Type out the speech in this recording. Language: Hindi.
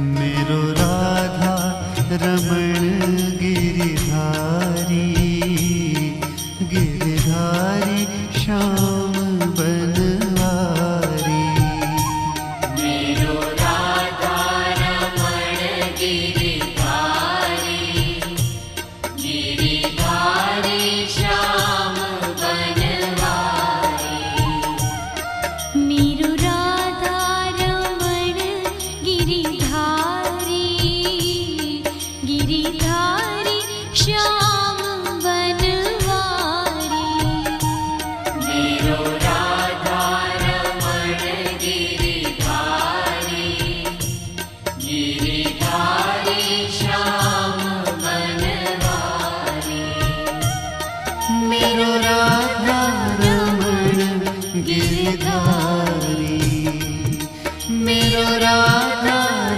मेरो राधा रमण गिरिधारी, गिरिधारी श्याम बनवारी। मेरो राधा रमण गिरिधारी, गिरिधारी श्याम बनवारी। मेरो राधा रमण गिरिधारी, गिरिधारी श्याम बनवारी। मेरो राधा रमण गिरिधारी, गिरि